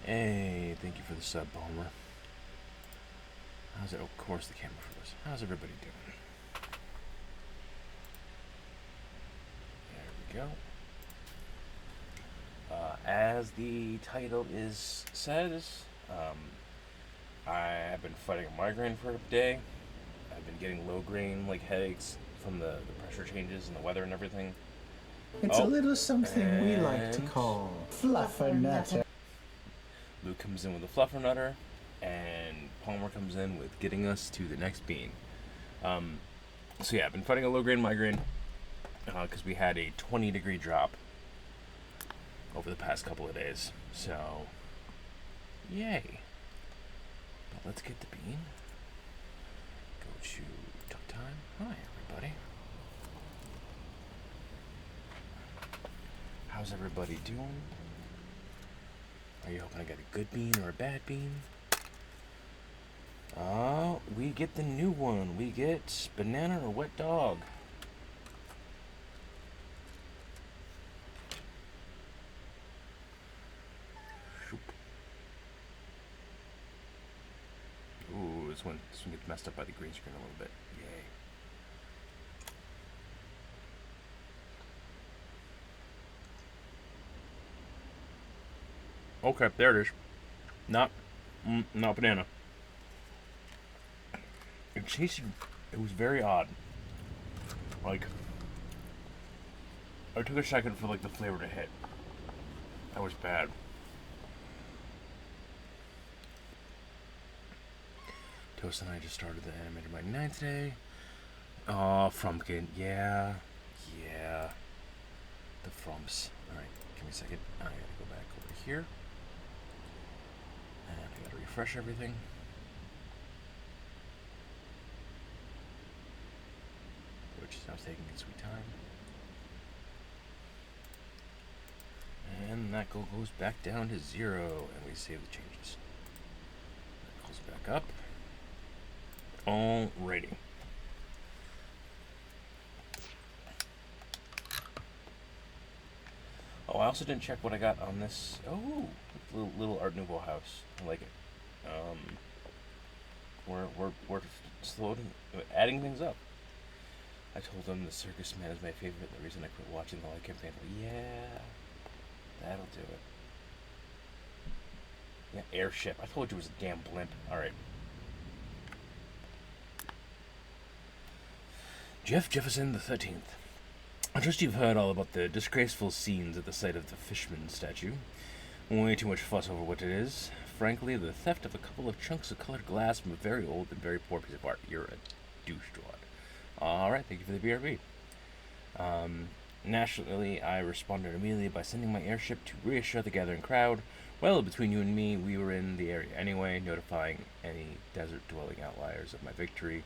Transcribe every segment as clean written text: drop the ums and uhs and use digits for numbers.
Hey, thank you for the sub, Palmer. How's it? Of course, the camera froze. How's everybody doing? There we go. As the title says, I have been fighting a migraine for a day. I've been getting low grain like headaches from the pressure changes and the weather and everything. It's a little something we like to and call fluffernutter. Luke comes in with a fluffernutter, and Palmer comes in with getting us to the next bean. So yeah, I've been fighting a low grade migraine because we had a 20-degree drop over the past couple of days. So, yay. But let's get the bean. Go to talk time. Hi, everybody. How's everybody doing? Are you hoping I get a good bean or a bad bean? We get the new one. We get banana or wet dog. Ooh, this one gets messed up by the green screen a little bit. Yay. Okay, there it is. Not banana. It tasted. It was very odd. Like, I took a second for like the flavor to hit. That was bad. Toast and I just started the animated by 9 today. Oh, Frumpkin. Yeah. The Frumps. Alright, give me a second. I gotta go back over here. And I gotta refresh everything. Which is now taking its sweet time. And that goes back down to 0, and we save the changes. That goes back up. Alrighty. Oh, I also didn't check what I got on this. Oh, little Art Nouveau house. I like it. We're slowly adding things up. I told them the Circus Man is my favorite. The reason I quit watching the light campaign. Yeah, that'll do it. Yeah, airship. I told you it was a damn blimp. All right. Jeff Jefferson the 13th. I trust you've heard all about the disgraceful scenes at the site of the Fishman statue. Way too much fuss over what it is. Frankly, the theft of a couple of chunks of colored glass from a very old and very poor piece of art. You're a douche-wad. Alright, thank you for the BRB. Naturally, I responded immediately by sending my airship to reassure the gathering crowd. Well, between you and me, we were in the area anyway, notifying any desert-dwelling outliers of my victory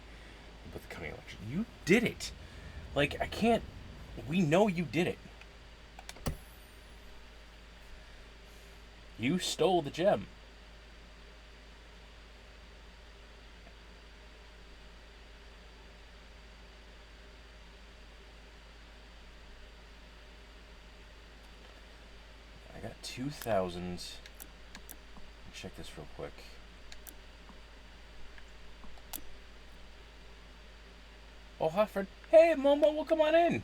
about the coming election. You did it! Like, I can't... We know you did it. You stole the gem. I got 2,000. Check this real quick. Oh, Hofford. Hey, Momo, well, come on in.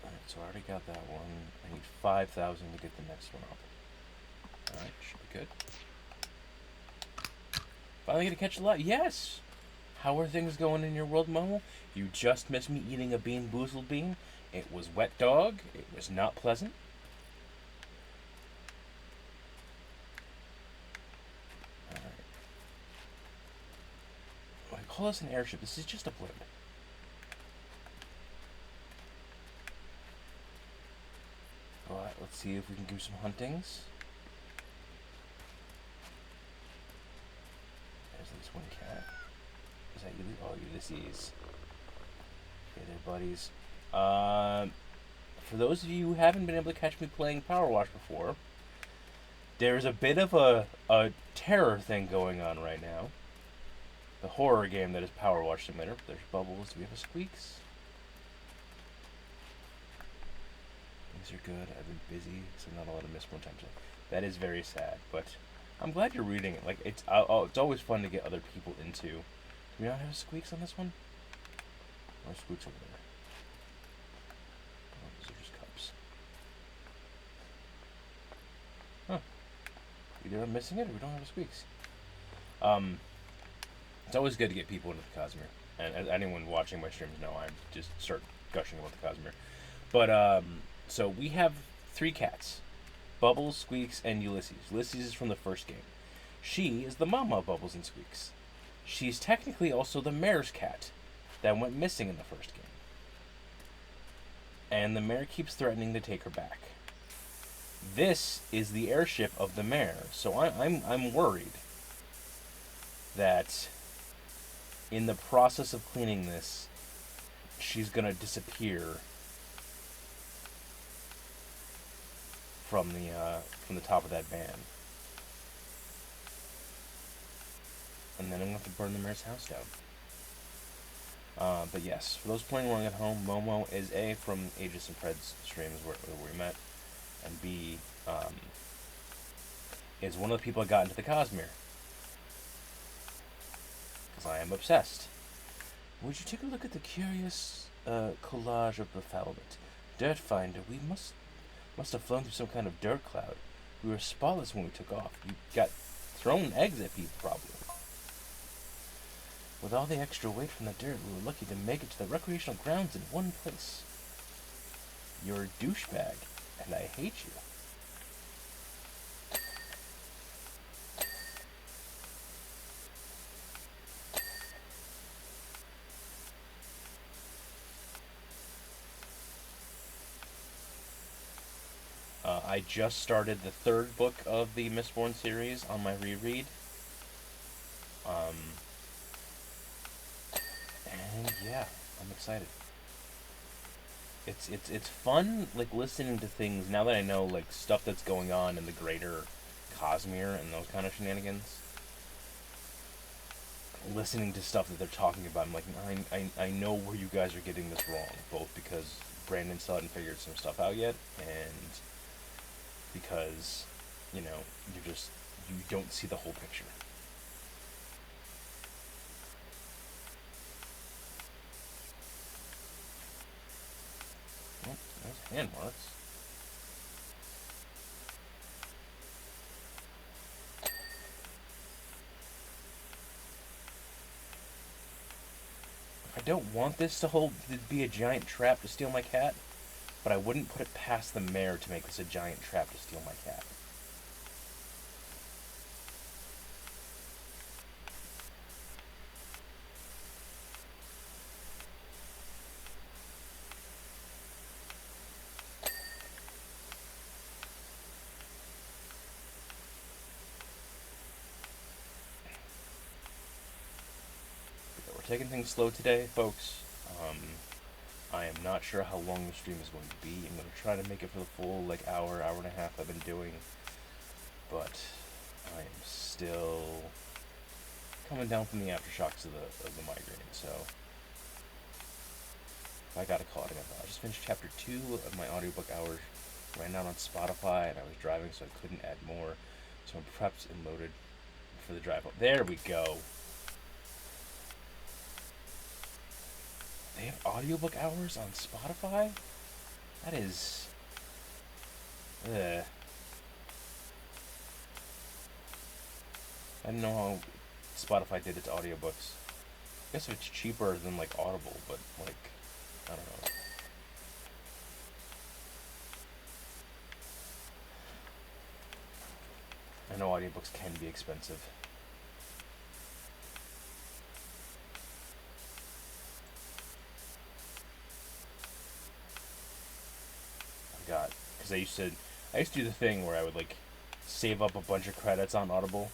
Alright, so I already got that one. I need 5,000 to get the next one up. Alright, should be good. Finally gonna catch a lot. Yes! How are things going in your world, Momo? You just missed me eating a Bean Boozled bean. It was wet dog. It was not pleasant. Alright. I call this an airship. This is just a blimp. Alright, let's see if we can do some huntings. There's this one cat. Is that Ulysses? Oh, Ulysses. Okay, there, buddies. For those of you who haven't been able to catch me playing Powerwash before, there's a bit of a terror thing going on right now. The horror game that is Powerwash Simulator. There's Bubbles. Do we have a Squeaks? Things are good. I've been busy, so not a lot of missed potential. That is very sad, but I'm glad you're reading it. Like it's always fun to get other people into. Do we not have squeaks on this one? Or squeaks over there? Oh, those are just cups. Huh. Either I'm missing it or we don't have squeaks. It's always good to get people into the Cosmere. And as anyone watching my streams know, I just start gushing about the Cosmere. But, so we have 3 cats. Bubbles, Squeaks, and Ulysses. Ulysses is from the first game. She is the mama of Bubbles and Squeaks. She's technically also the mayor's cat that went missing in the first game. And the mayor keeps threatening to take her back. This is the airship of the mayor, so I'm worried that in the process of cleaning this, she's gonna disappear from the top of that van, and then I'm gonna have to burn the mayor's house down. But yes, for those playing along at home, Momo is A, from Aegis and Pred's streams where we met, and B, is one of the people I got into the Cosmere. Because I am obsessed. Would you take a look at the curious collage of befoulment? Dirt finder, we must have flown through some kind of dirt cloud. We were spotless when we took off. You got thrown eggs at people, probably. With all the extra weight from the dirt, we were lucky to make it to the recreational grounds in one place. You're a douchebag, and I hate you. I just started the 3rd book of the Mistborn series on my reread. And yeah, I'm excited. It's fun, like, listening to things now that I know, like, stuff that's going on in the greater Cosmere and those kind of shenanigans. Listening to stuff that they're talking about, I'm like, I know where you guys are getting this wrong, both because Brandon still hadn't figured some stuff out yet, and because, you know, you don't see the whole picture. Oh, there's hand marks. I don't want this to be a giant trap to steal my cat, but I wouldn't put it past the mayor to make this a giant trap to steal my cat. We're taking things slow today, folks. I am not sure how long the stream is going to be. I'm going to try to make it for the full, like, hour and a half I've been doing. But I am still coming down from the aftershocks of the migraine, so I gotta call it. I just finished chapter 2 of my audiobook hours. Ran out on Spotify, and I was driving, so I couldn't add more. So I'm prepped and loaded for the drive home. There we go. They have audiobook hours on Spotify? That is... I didn't know how Spotify did its audiobooks. I guess it's cheaper than, like, Audible, but, like, I don't know. I know audiobooks can be expensive. Because I used to do the thing where I would, like, save up a bunch of credits on Audible,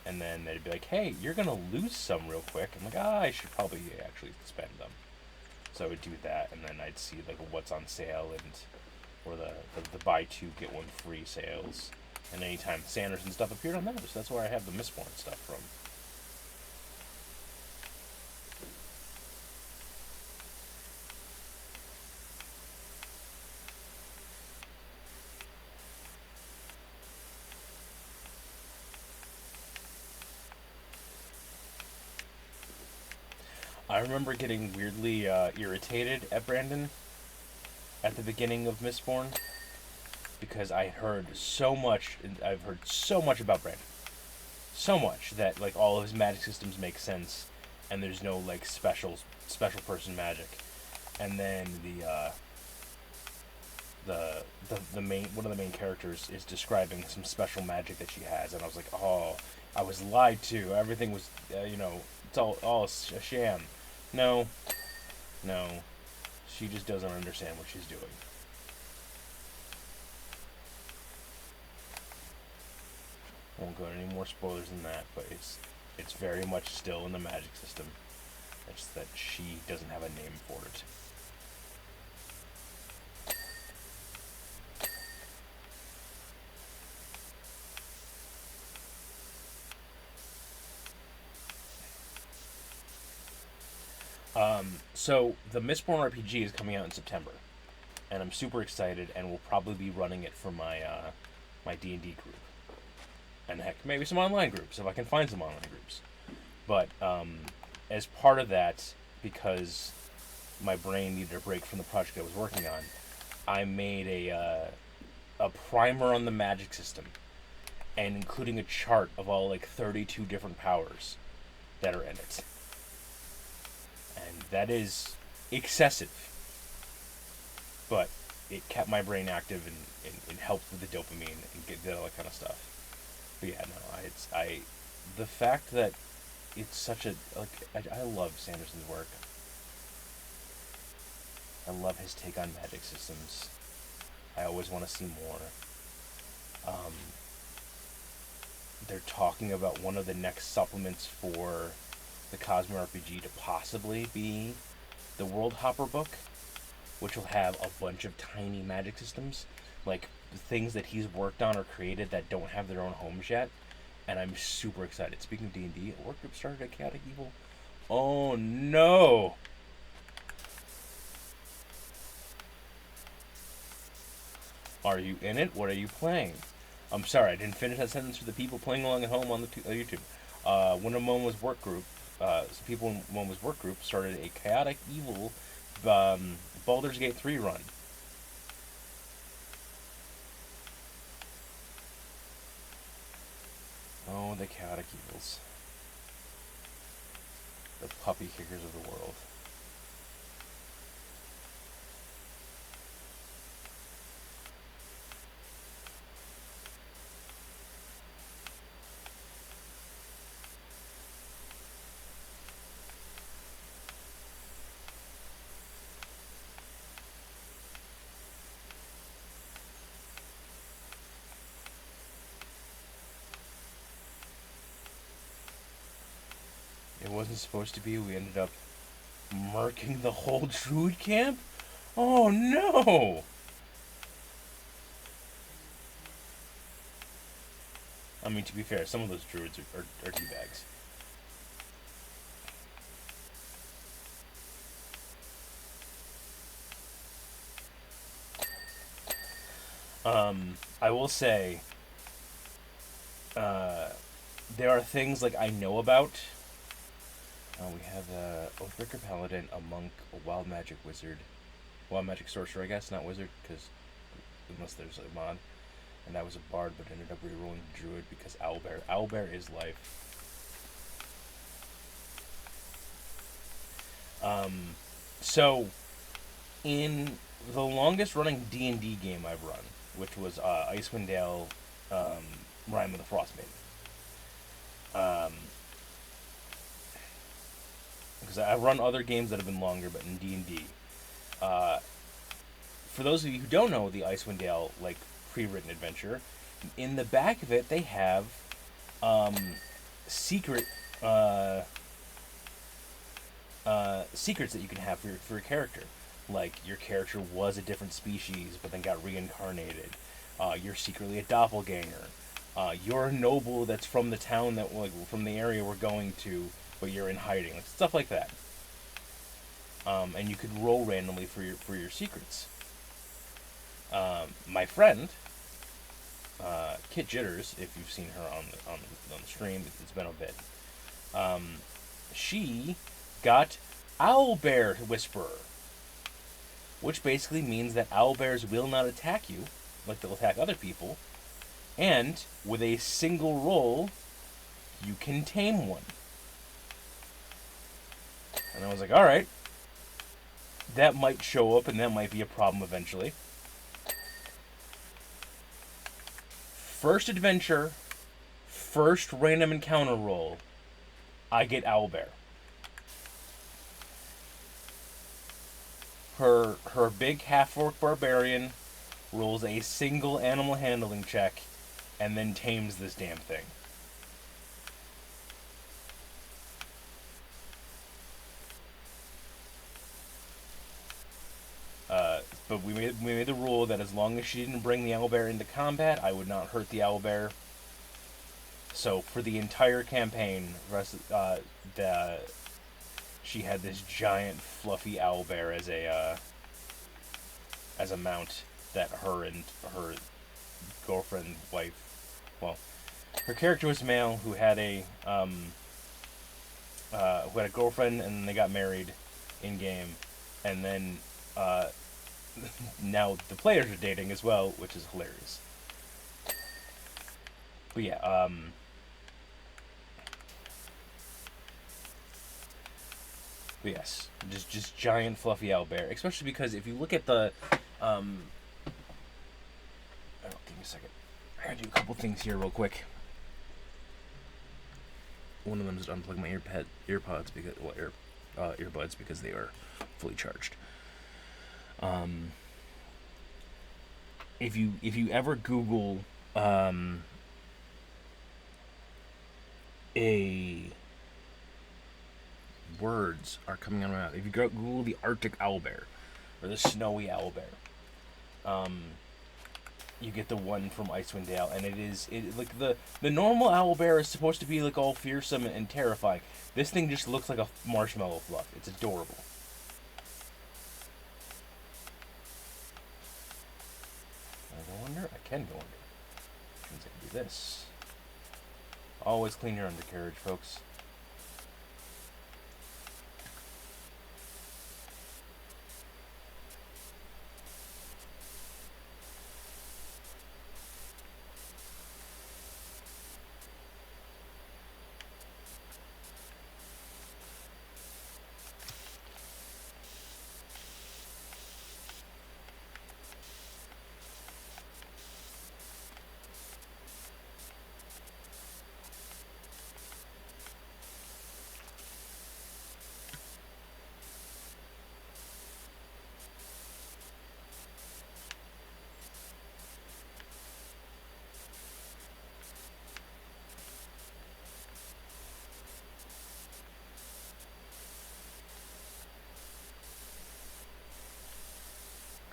and then they'd be like, hey, you're gonna lose some real quick. I'm like, I should probably actually spend them. So I would do that, and then I'd see, like, what's on sale, and or the buy 2 get 1 free sales, and anytime Sanderson stuff appeared on those, that's where I have the Mistborn stuff from. I remember getting weirdly irritated at Brandon at the beginning of Mistborn because I heard so much. I've heard so much about Brandon, so much that like all of his magic systems make sense, and there's no like special person magic. And then the main one of the main characters is describing some special magic that she has, and I was like, oh, I was lied to. Everything was, it's all a sham. No, no, she just doesn't understand what she's doing. I won't go into any more spoilers than that, but it's very much still in the magic system. It's that she doesn't have a name for it. So the Mistborn RPG is coming out in September, and I'm super excited, and we'll probably be running it for my my D&D group, and heck, maybe some online groups if I can find some online groups. But as part of that, because my brain needed a break from the project I was working on, I made a primer on the magic system, and including a chart of all like 32 different powers that are in it. And that is excessive, but it kept my brain active and helped with the dopamine and get all that kind of stuff. But yeah, no, the fact that it's such a I love Sanderson's work. I love his take on magic systems. I always want to see more. They're talking about one of the next supplements for the Cosmo RPG to possibly be the World Hopper book, which will have a bunch of tiny magic systems, like things that he's worked on or created that don't have their own homes yet. And I'm super excited. Speaking of D&D, a work group started at Chaotic Evil. Oh no! Are you in it? What are you playing? I'm sorry, I didn't finish that sentence for the people playing along at home on the YouTube. One of Moma's work group, some people in Moma's work group started a Chaotic Evil Baldur's Gate 3 run. Oh, the Chaotic Evils. The puppy kickers of the world. It wasn't supposed to be. We ended up murking the whole druid camp? Oh no! I mean, to be fair, some of those druids are teabags. I will say, there are things like I know about. We have a Oathbreaker Paladin, a monk, a wild magic wizard, wild magic sorcerer, I guess, not wizard, because unless there's a mod. And I was a bard, but ended up rerolling druid because owlbear. Owlbear is life. So, in the longest running D&D game I've run, which was Icewind Dale, Rime of the Frostmaiden. Because I've run other games that have been longer, but in D&D. For those of you who don't know the Icewind Dale, like, pre-written adventure, in the back of it they have secret secrets that you can have for your character. Like, your character was a different species, but then got reincarnated. You're secretly a doppelganger. You're a noble that's from the town that, like, from the area we're going to, but you're in hiding. Like, stuff like that. And you could roll randomly for your secrets. My friend, Kit Jitters, if you've seen her on the stream, it's been a bit. She got Owlbear Whisperer, which basically means that owlbears will not attack you like they'll attack other people, and with a single roll, you can tame one. And I was like, alright, that might show up and that might be a problem eventually. First adventure, first random encounter roll, I get owlbear. Her big half-orc barbarian rolls a single animal handling check and then tames this damn thing. But we made the rule that as long as she didn't bring the owlbear into combat, I would not hurt the owlbear. So for the entire campaign, she had this giant fluffy owlbear as a mount that her and her girlfriend, wife, well, her character was male who had a girlfriend, and then they got married in game, and then now the players are dating as well, which is hilarious. But yeah, but yes, just giant fluffy owlbear, especially because if you look at the oh, give me a second. I gotta do a couple things here real quick. One of them is to unplug my earbuds because they are fully charged. If you ever Google words are coming out of my mouth. If you Google the Arctic owlbear or the snowy owlbear, you get the one from Icewind Dale, and like the normal owlbear is supposed to be like all fearsome and terrifying. This thing just looks like a marshmallow fluff. It's adorable. Can I go under? I can go under. Which means I can do this. Always clean your undercarriage, folks.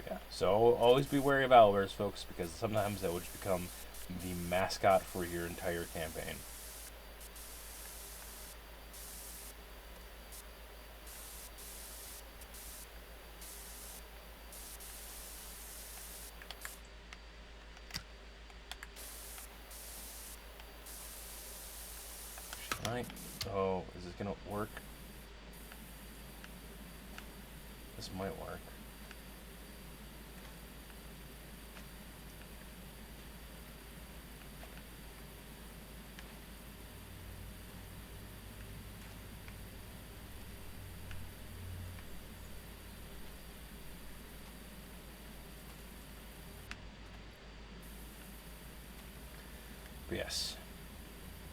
Yeah, so always be wary of owlbears, folks, because sometimes that would just become the mascot for your entire campaign. Right? Oh, is this gonna work? This might work. But yes.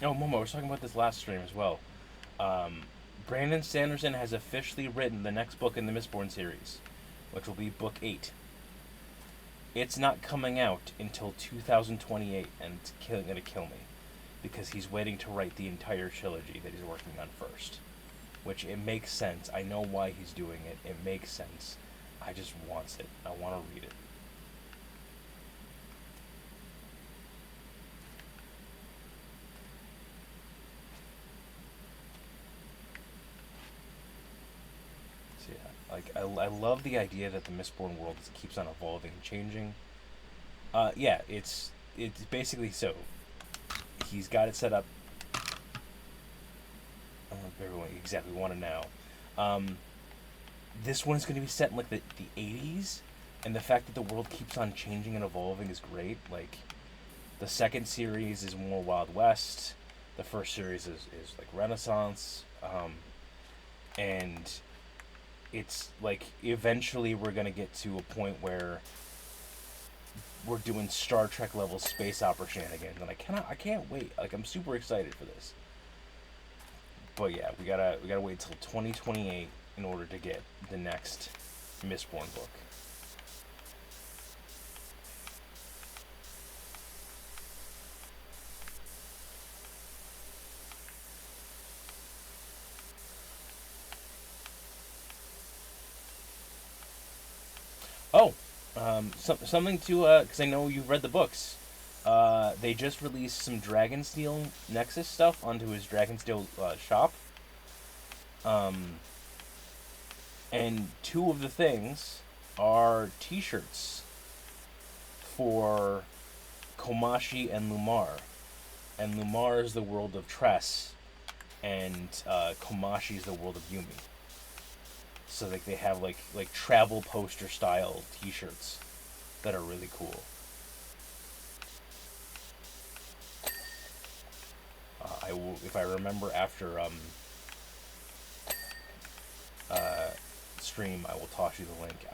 Oh, Momo, I was talking about this last stream as well. Brandon Sanderson has officially written the next book in the Mistborn series, which will be book 8. It's not coming out until 2028, and it's gonna kill me, because he's waiting to write the entire trilogy that he's working on first. Which, it makes sense. I know why he's doing it. It makes sense. I just want it. I want to read it. So yeah, like, I love the idea that the Mistborn world keeps on evolving and changing. Yeah, it's basically so. He's got it set up. I don't know if everyone exactly want to know. this one's going to be set in like the 80s, and the fact that the world keeps on changing and evolving is great. Like, the second series is more Wild West. The first series is like Renaissance. And it's like eventually we're going to get to a point where we're doing Star Trek level space opera shenanigans, and I can't wait. Like, I'm super excited for this. But yeah, we gotta wait till 2028 in order to get the next Mistborn book. Oh, something to because I know you've read the books. They just released some Dragonsteel Nexus stuff onto his Dragonsteel shop. Um, and two of the things are T-shirts for Komashi and Lumar. And Lumar is the world of Tress, and Komashi is the world of Yumi. So like they have like travel poster style T-shirts that are really cool. I will, if I remember after stream, I will toss you the link.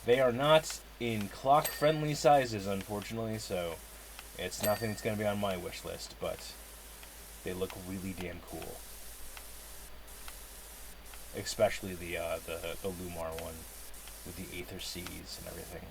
They are not in clock friendly sizes, unfortunately, so it's nothing that's gonna be on my wish list, but they look really damn cool. Especially the Lumar one with the Aether Seas and everything.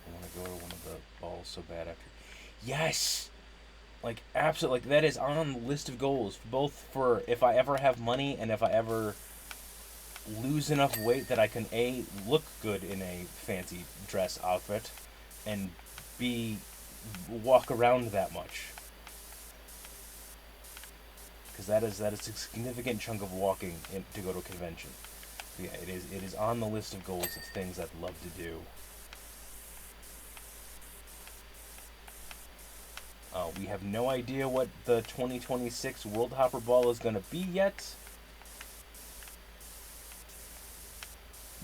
I want to go to one of the balls so bad after. Yes! Like, absolutely. Like, that is on the list of goals. Both for if I ever have money and if I ever lose enough weight that I can A, look good in a fancy dress outfit, and B, walk around that much. Because that is a significant chunk of walking to go to a convention. Yeah, it is on the list of goals of things I'd love to do. We have no idea what the 2026 World Hopper Ball is going to be yet.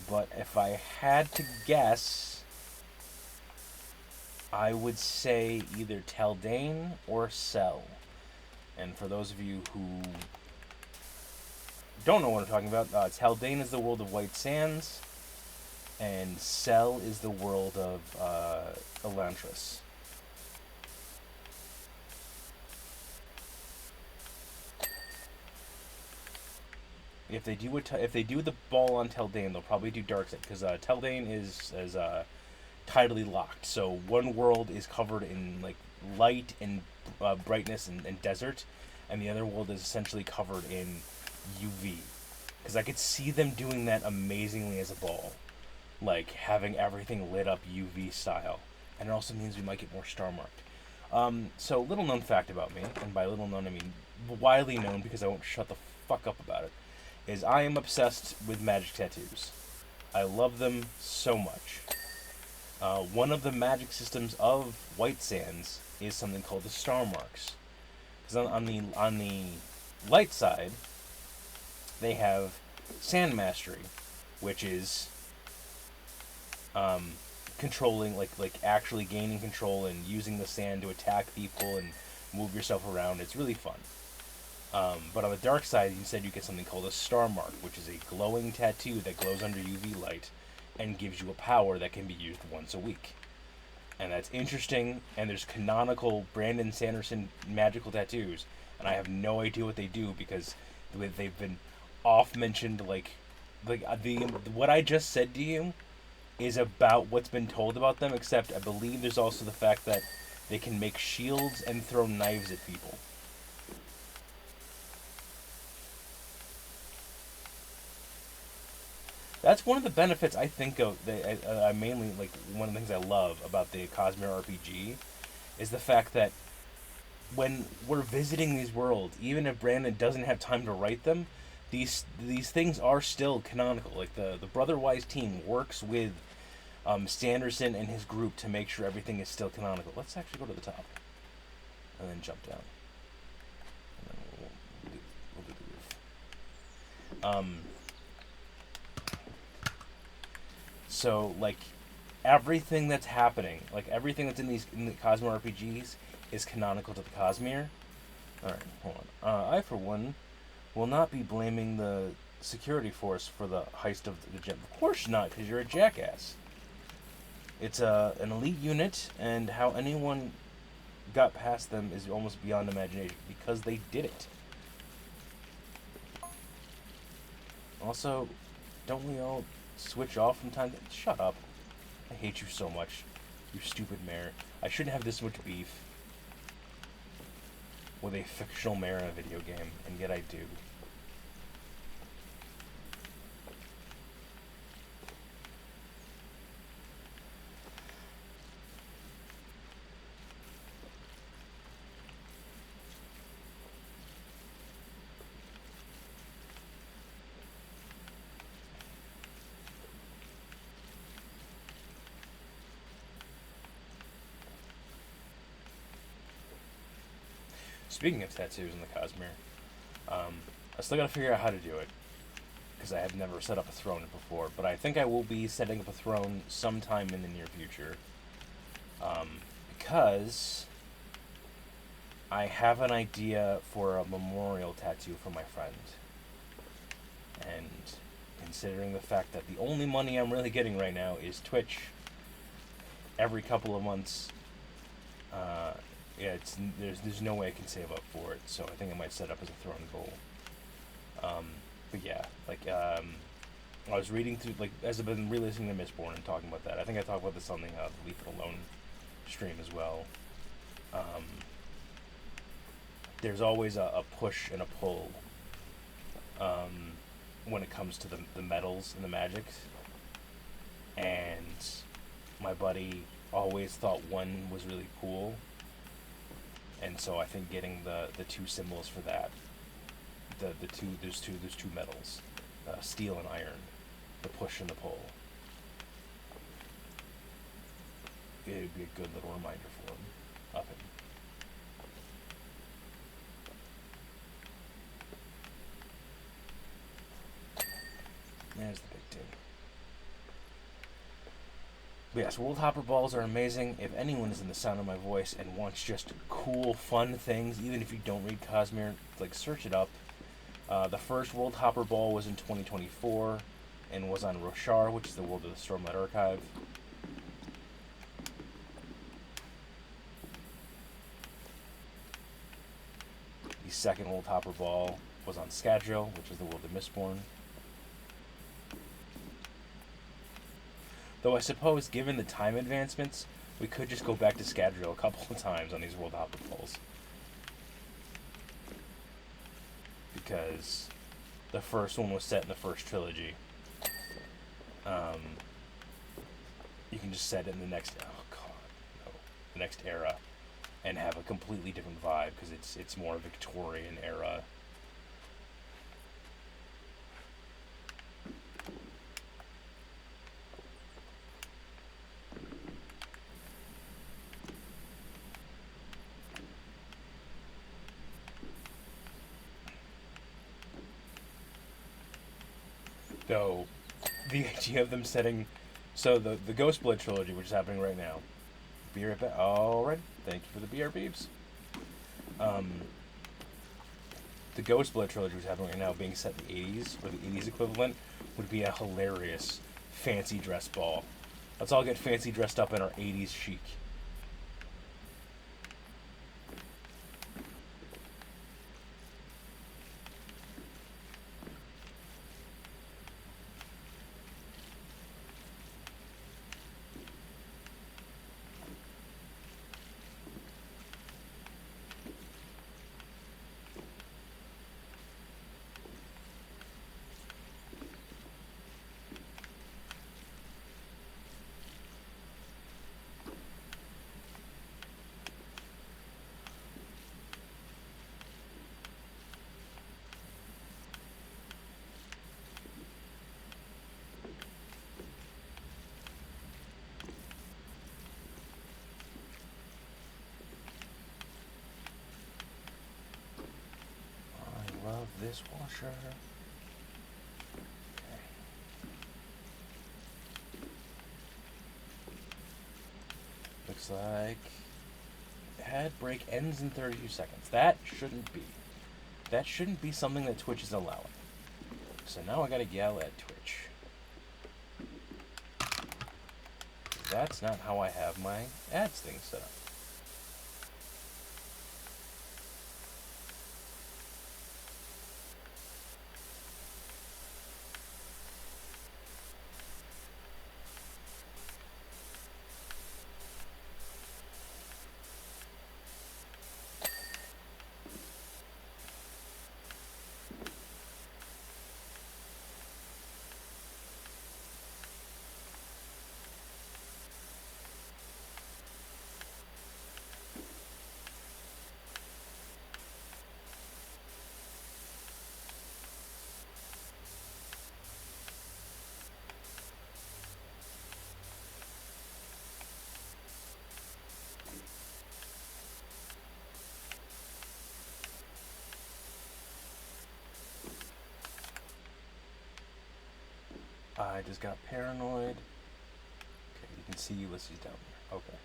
But if I had to guess, I would say either Teldane or Cell. And for those of you who don't know what I'm talking about, Teldane is the world of White Sands, and Cell is the world of Elantris. If they do the ball on Teldane, they'll probably do Darkseid, because Teldane is tidally locked. So one world is covered in like light and brightness and desert, and the other world is essentially covered in UV. Because I could see them doing that amazingly as a ball, like having everything lit up UV style, and it also means we might get more star marked. So little known fact about me, and by little known I mean widely known because I won't shut the fuck up about it, is I am obsessed with magic tattoos. I love them so much. One of the magic systems of White Sands is something called the Star Marks. Because on the light side, they have Sand Mastery, which is controlling, like actually gaining control and using the sand to attack people and move yourself around. It's really fun. But on the dark side, instead you get something called a Star Mark, which is a glowing tattoo that glows under UV light and gives you a power that can be used once a week. And that's interesting, and there's canonical Brandon Sanderson magical tattoos, and I have no idea what they do because they've been off-mentioned, like what I just said to you is about what's been told about them, except I believe there's also the fact that they can make shields and throw knives at people. That's one of the benefits I think of. I mainly like one of the things I love about the Cosmere RPG is the fact that when we're visiting these worlds, even if Brandon doesn't have time to write them, these things are still canonical. Like the Brotherwise team works with Sanderson and his group to make sure everything is still canonical. Let's actually go to the top and then jump down. And then we'll do the roof. So like everything that's happening, like everything that's in the Cosmo RPGs is canonical to the Cosmere. All right, hold on. I for one will not be blaming the security force for the heist of the gem. Of course not, because you're a jackass. It's an elite unit, and how anyone got past them is almost beyond imagination because they did it. Also, don't we all switch off from time to time? Shut up. I hate you so much. You stupid mayor. I shouldn't have this much beef with a fictional mayor in a video game, and yet I do. Speaking of tattoos in the Cosmere, I still gotta figure out how to do it, because I have never set up a throne before, but I think I will be setting up a throne sometime in the near future, because I have an idea for a memorial tattoo for my friend, and considering the fact that the only money I'm really getting right now is Twitch every couple of months, yeah, there's no way I can save up for it, so I think I might set up as a throne goal. But yeah, like I was reading through, like, as I've been re-listening to Mistborn and talking about that. I think I talked about this on the Leave It Alone stream as well. There's always a push and a pull when it comes to the metals and the magics, and my buddy always thought one was really cool. And so I think getting the two symbols for that, there's two metals, steel and iron, the push and the pull. It would be a good little reminder for him of him. There's the big thing. But yes, World Hopper balls are amazing. If anyone is in the sound of my voice and wants just cool, fun things, even if you don't read Cosmere, like, search it up. The first World Hopper ball was in 2024 and was on Roshar, which is the World of the Stormlight Archive. The second World Hopper ball was on Scadrial, which is the World of Mistborn. Though I suppose, given the time advancements, we could just go back to Scadrial a couple of times on these World Hopper balls. Because the first one was set in the first trilogy. You can just set it in the next, the next era, and have a completely different vibe, because it's more Victorian era. Though, the idea of them setting... So, the Ghostblood trilogy, which is happening right now. Be right back. Alright, thank you for the BRBs. The Ghostblood trilogy, which is happening right now, being set in the 80s, or the 80s equivalent, would be a hilarious fancy dress ball. Let's all get fancy dressed up in our 80s chic. this washer. Okay. Looks like head break ends in 32 seconds. That shouldn't be. That shouldn't be something that Twitch is allowing. So now I gotta yell at Twitch. That's not how I have my ads thing set up. I just got paranoid. Okay, you can see Ulysses down there. Okay.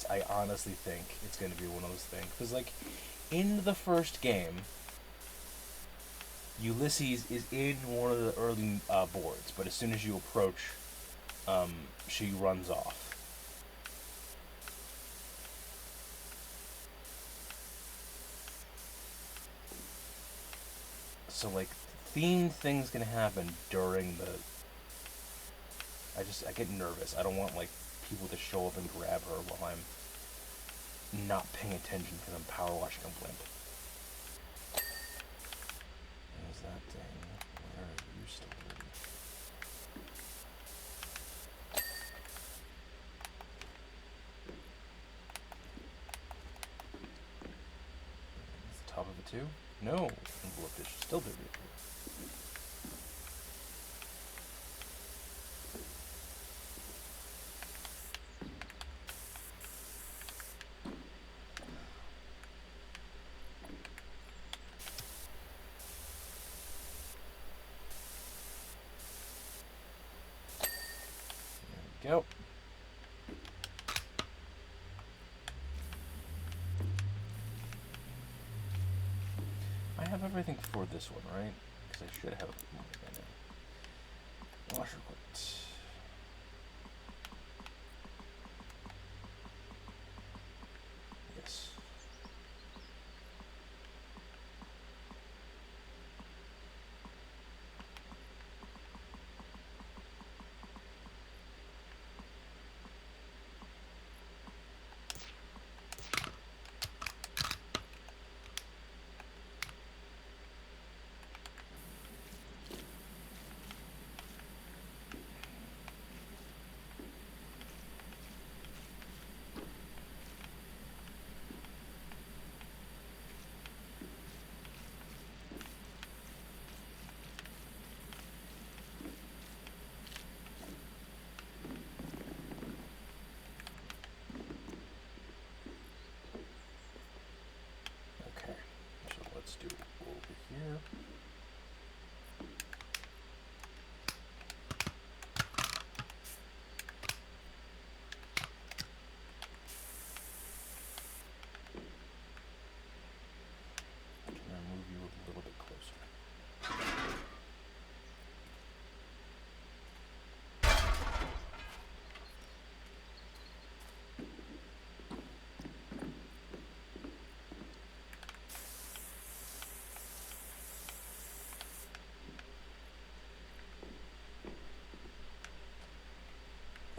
I honestly think it's going to be one of those things. Because, like, in the first game, Ulysses is in one of the early boards, but as soon as you approach, she runs off. So, like, themed things can happen during the... I get nervous. I don't want, like, people to show up and grab her while I'm not paying attention because I'm power washing a blimp. There's that thing. Where are you stored? Is the top of it too? No. Envelope dish. Still dirty. Go. I have everything for this one, right? Because I should have it by now. Washer quit. Yes. Let's do it over here. Can I move you a little bit closer?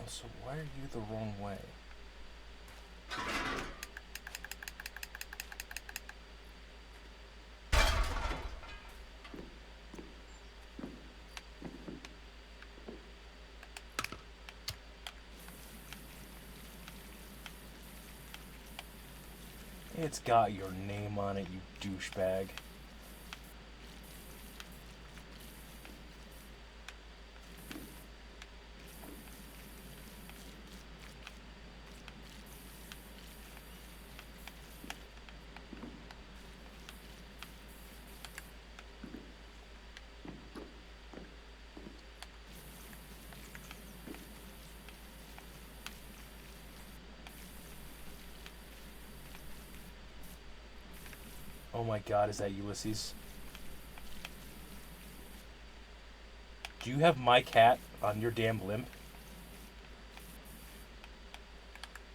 So why are you the wrong way? It's got your name on it, you douchebag. Oh my god, is that Ulysses? Do you have my cat on your damn blimp?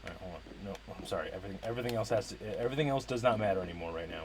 Alright, hold on. No, I'm sorry. Everything else does not matter anymore right now.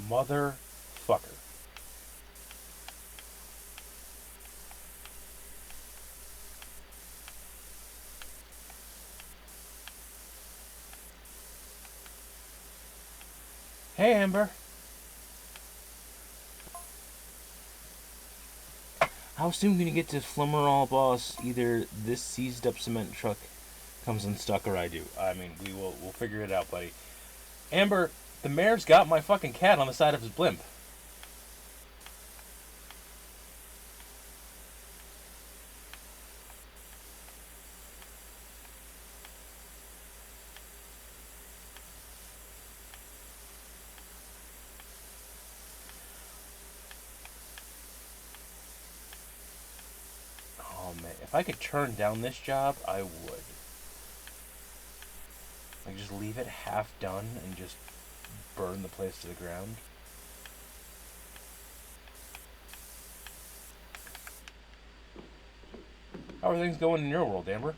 Motherfucker. Hey, Amber. How soon can you get to Flimmerall Boss? Either this seized up cement truck comes unstuck or I do. I mean, we'll figure it out, buddy. Amber, the mayor's got my fucking cat on the side of his blimp. Oh man, if I could turn down this job, I would. Like, just leave it half done and just burn the place to the ground. How are things going in your world, Amber?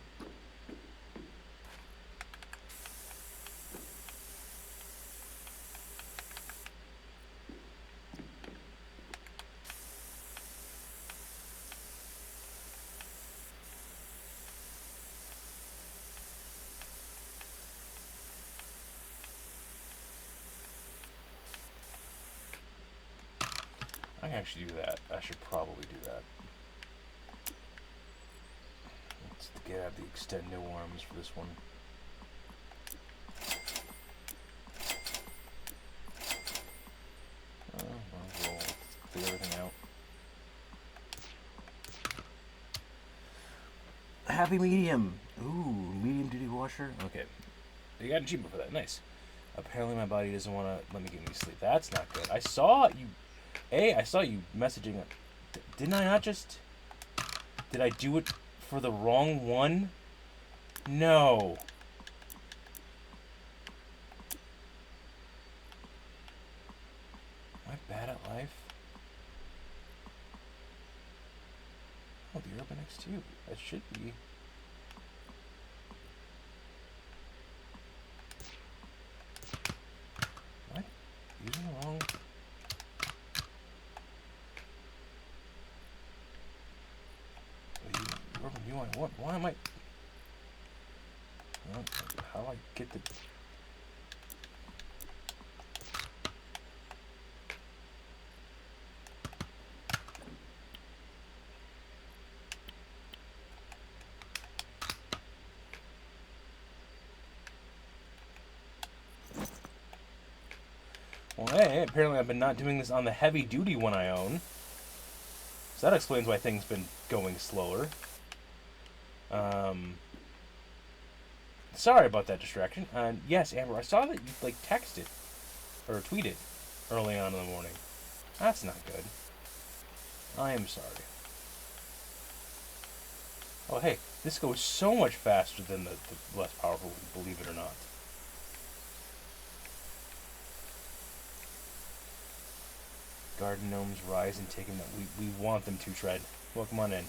I can actually do that. I should probably do that. Let's get out the extendo arms for this one. We'll clear everything out. Happy medium. Ooh, medium duty washer. Okay. You got an achievement for that. Nice. Apparently my body doesn't want to let me get any sleep. That's not good. I saw you messaging. Didn't I not just... Did I do it for the wrong one? No. Am I bad at life? Oh, the Urban X2. That should be... What? Using the wrong... Urban UI, what? Why am I... How do I get the... Well, hey, apparently I've been not doing this on the heavy-duty one I own. So that explains why things been going slower. Sorry about that distraction. Yes, Amber, I saw that you, like, texted or tweeted early on in the morning. That's not good. I am sorry. Oh, hey, this goes so much faster than the less powerful, believe it or not. Garden gnomes rise and take him. We want them to tread. Welcome on in.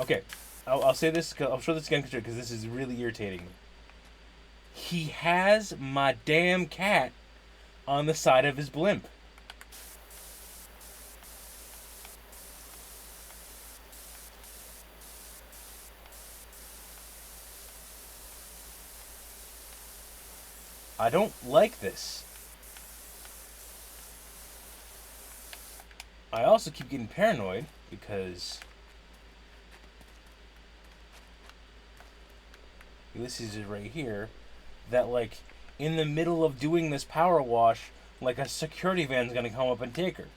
Okay, I'll say this. I'll show this again because this is really irritating me. He has my damn cat on the side of his blimp. I don't like this. I also keep getting paranoid because Ulysses is right here. That, like, in the middle of doing this power wash, like a security van's gonna come up and take her.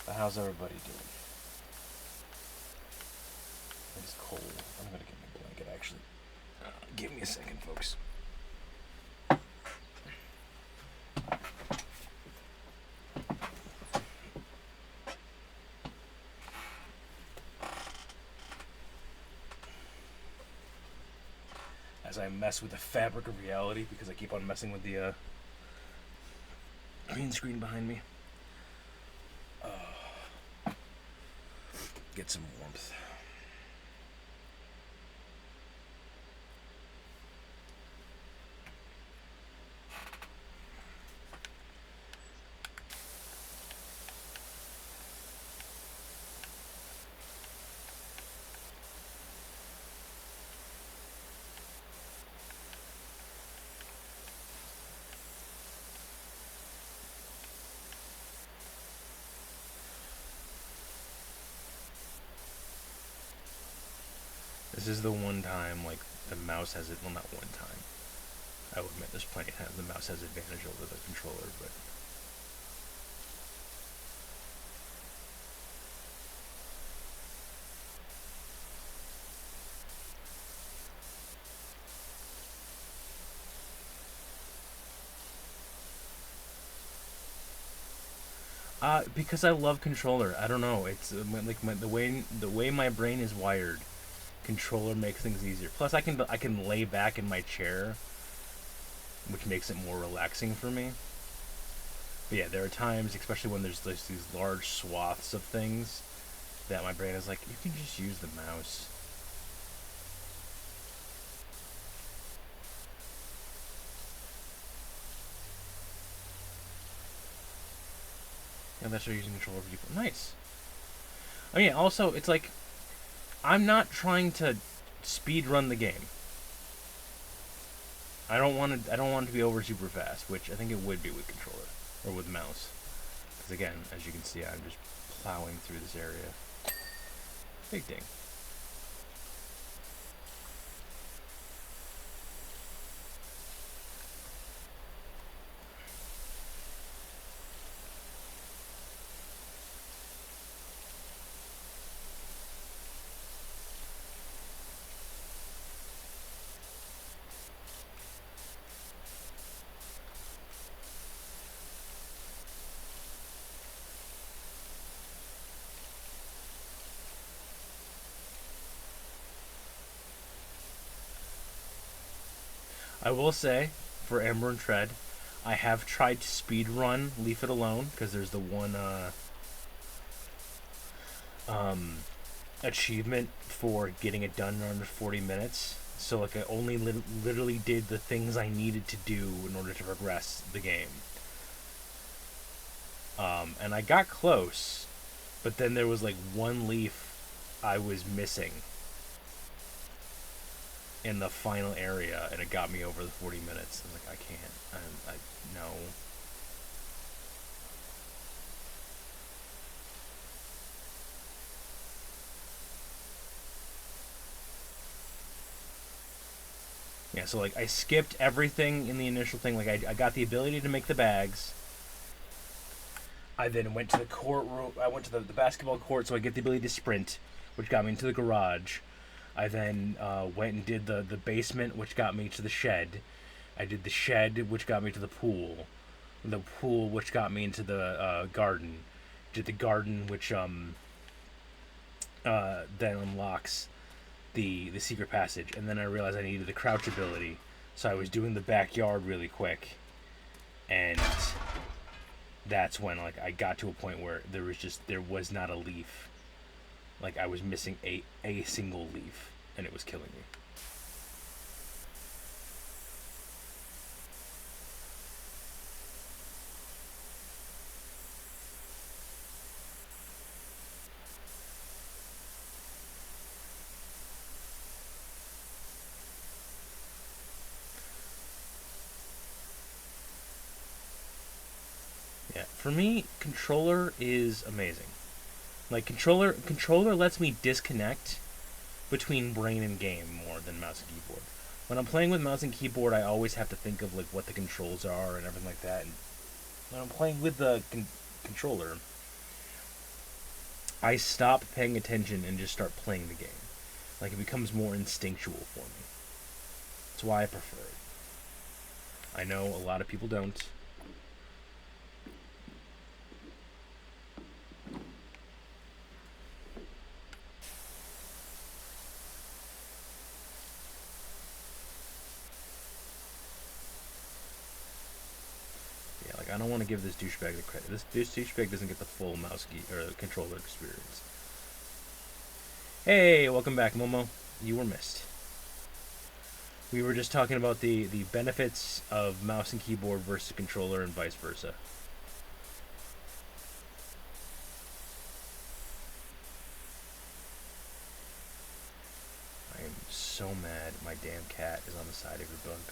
But how's everybody doing? It's cold. I'm gonna get my blanket actually. Give me a second, folks. As I mess with the fabric of reality because I keep on messing with the green screen behind me. Get some warmth. This is the one time, like, the mouse has it. Well, not one time. I will admit there's plenty of times the mouse has advantage over the controller, but. Because I love controller. I don't know. It's the way my brain is wired. Controller makes things easier. Plus, I can lay back in my chair, which makes it more relaxing for me. But yeah, there are times, especially when there's these large swaths of things, that my brain is like, you can just use the mouse. And that's why you're using controller for people. Nice. I mean, also, it's like, I'm not trying to speed run the game. I don't want it to be over super fast, which I think it would be with controller or with mouse. Because again, as you can see, I'm just plowing through this area. Big ding. I will say, for Amber and Tread, I have tried to speed run Leave It Alone because there's the one achievement for getting it done in under 40 minutes. So like I only literally did the things I needed to do in order to progress the game. And I got close, but then there was like one leaf I was missing in the final area, and it got me over the 40 minutes. I was like, I can't. I no. Yeah, so like I skipped everything in the initial thing. Like I got the ability to make the bags. I then went to the courtroom. I went to the basketball court, so I get the ability to sprint, which got me into the garage. I then went and did the basement, which got me to the shed. I did the shed, which got me to the pool. The pool, which got me into the garden. Did the garden, which then unlocks the secret passage. And then I realized I needed the crouch ability, so I was doing the backyard really quick. And that's when like I got to a point where there was not a leaf. Like I was missing a single leaf, and it was killing me. For me, controller is amazing. Like controller lets me disconnect between brain and game more than mouse and keyboard. When I'm playing with mouse and keyboard, I always have to think of like what the controls are and everything like that. And when I'm playing with the controller, I stop paying attention and just start playing the game. Like it becomes more instinctual for me. That's why I prefer it. I know a lot of people don't. Yeah, like I don't want to give this douchebag the credit. This douchebag doesn't get the full mouse key or controller experience. Hey, welcome back, Momo. You were missed. We were just talking about the benefits of mouse and keyboard versus controller and vice versa. I am so mad my damn cat is on the side of your bunk.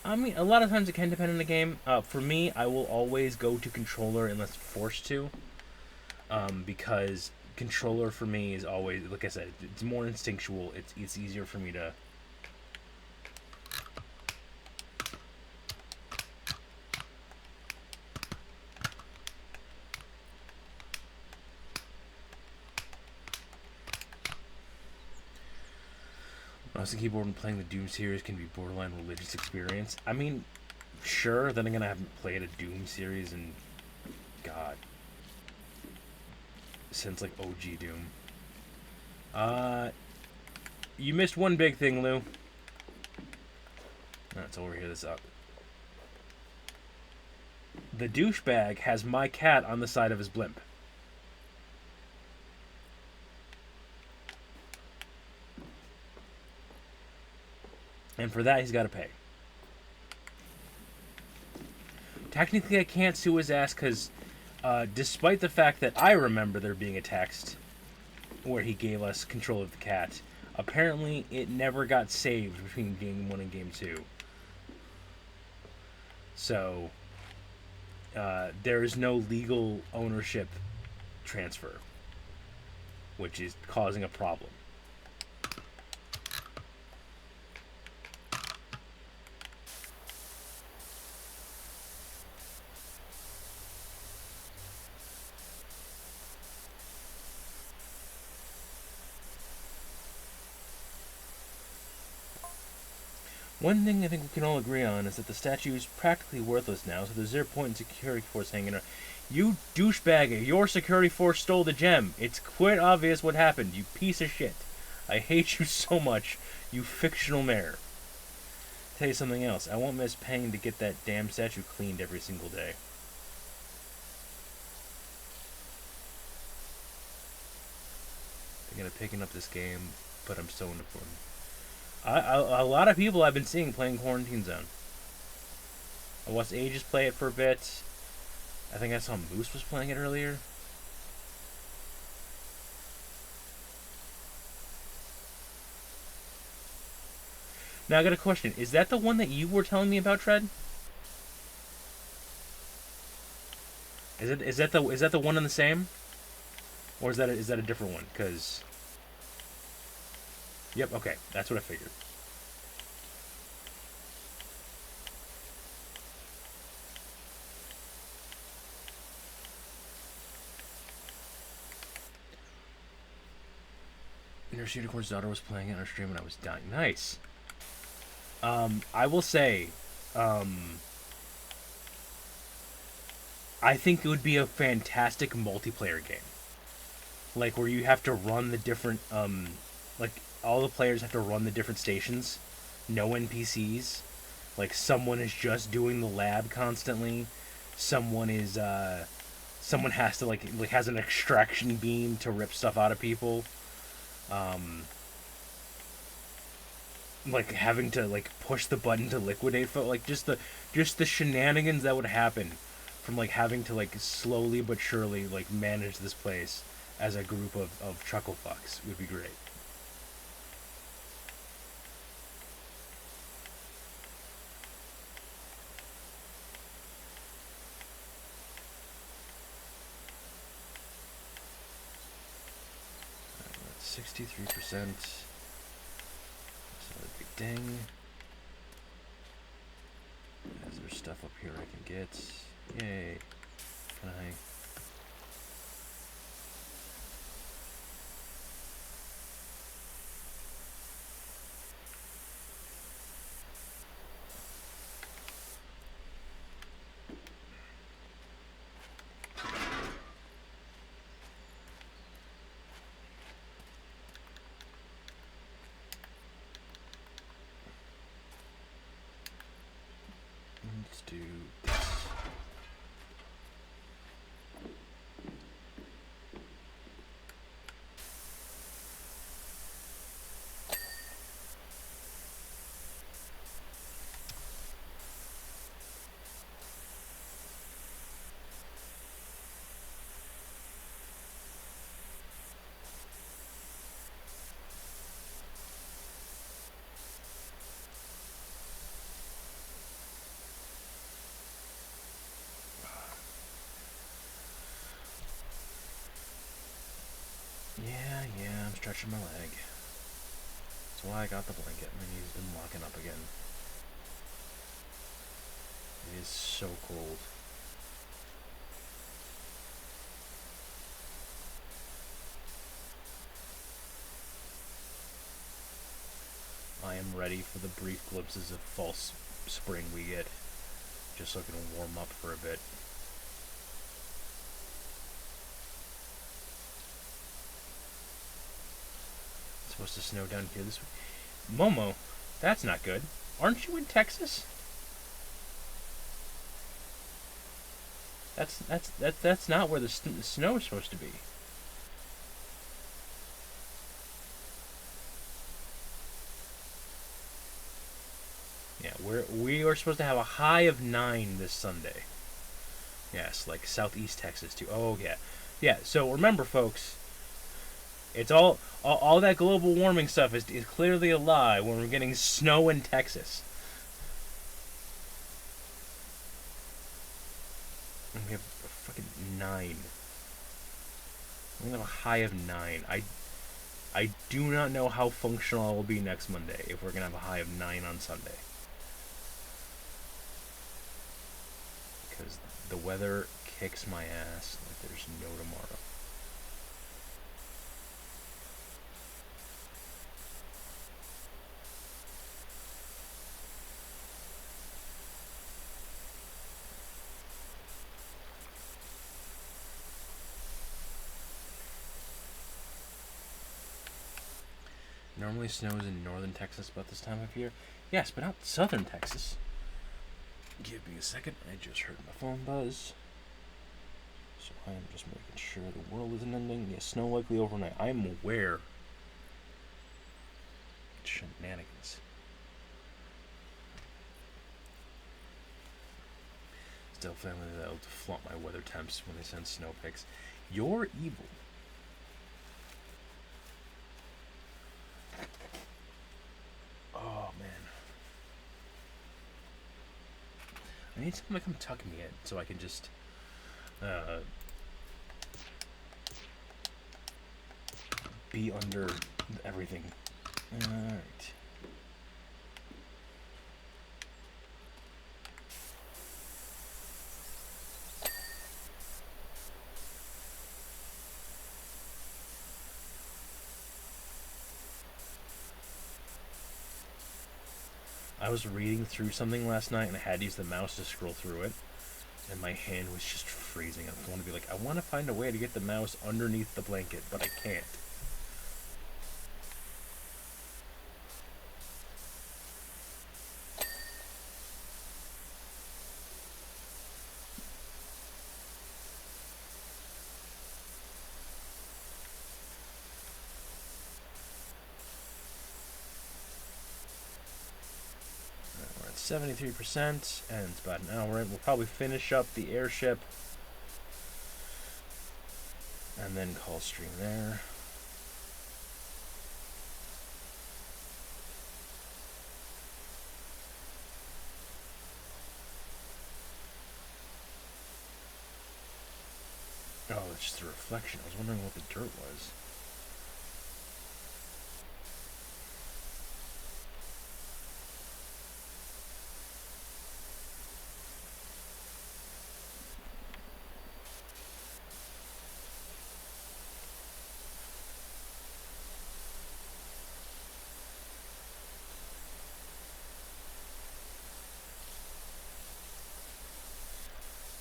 I mean, a lot of times it can depend on the game. For me, I will always go to controller unless forced to, because controller for me is always, like I said, it's more instinctual. It's easier for me to. Mouse and keyboard and playing the Doom series can be borderline religious experience. I mean, sure. Then again, I haven't played a Doom series in, God, since like OG Doom. You missed one big thing, Lou. Let's overhear this up. The douchebag has my cat on the side of his blimp. And for that, he's got to pay. Technically, I can't sue his ass because, despite the fact that I remember there being a text where he gave us control of the cat, apparently it never got saved between Game 1 and Game 2. So, there is no legal ownership transfer, which is causing a problem. One thing I think we can all agree on is that the statue is practically worthless now, so there's zero point in security force hanging around. You douchebag, your security force stole the gem. It's quite obvious what happened, you piece of shit. I hate you so much, you fictional mayor. Tell you something else, I won't miss paying to get that damn statue cleaned every single day. Thinking of picking up this game, but I'm so into Quarantine. A lot of people I've been seeing playing Quarantine Zone. I watched Aegis play it for a bit. I think I saw Moose was playing it earlier. Now I got a question. Is that the one that you were telling me about, Tread? Is that the one and the same? Or is that a different one? Because yep, okay. That's what I figured. Nurse Unicorn's daughter was playing it on her stream and I was dying. Nice. I will say, I think it would be a fantastic multiplayer game. Like, where you have to run the different, like, all the players have to run the different stations. No NPCs. Like, someone is just doing the lab constantly. Someone is, someone has to, like has an extraction beam to rip stuff out of people. Like having to like push the button to liquidate like just the shenanigans that would happen from like having to like slowly but surely like manage this place as a group of chuckle fucks would be great. That's 63%. So that'd be ding. Is there stuff up here I can get? Yay. Can I? Let's do this. Yeah, I'm stretching my leg. That's why I got the blanket. My knee's been locking up again. It is so cold. I am ready for the brief glimpses of false spring we get, just so I can warm up for a bit. It's supposed to snow down here this week. Momo, that's not good. Aren't you in Texas? That's not where the snow is supposed to be. Yeah, we are supposed to have a high of 9 this Sunday. Yes, like southeast Texas too. Oh yeah, yeah. So remember, folks, it's all that global warming stuff is clearly a lie when we're getting snow in Texas. And we have a fucking 9. We have a high of 9. I do not know how functional I will be next Monday if we're gonna have a high of 9 on Sunday. Because the weather kicks my ass like there's no tomorrow. Normally snows in northern Texas about this time of year. Yes, but not southern Texas. Give me a second. I just heard my phone buzz. So I am just making sure the world isn't ending. Yeah, snow likely overnight. I am aware. Shenanigans. Still family that'll flaunt my weather temps when they send snow pics. You're evil. Oh man. I need someone to come tuck me in so I can just be under everything. Alright. I was reading through something last night and I had to use the mouse to scroll through it, and my hand was just freezing. I want to be like, I want to find a way to get the mouse underneath the blanket, but I can't. We're at 73%, and it's about an hour in. We'll probably finish up the airship And then call stream there. Oh, it's just a reflection. I was wondering what the dirt was.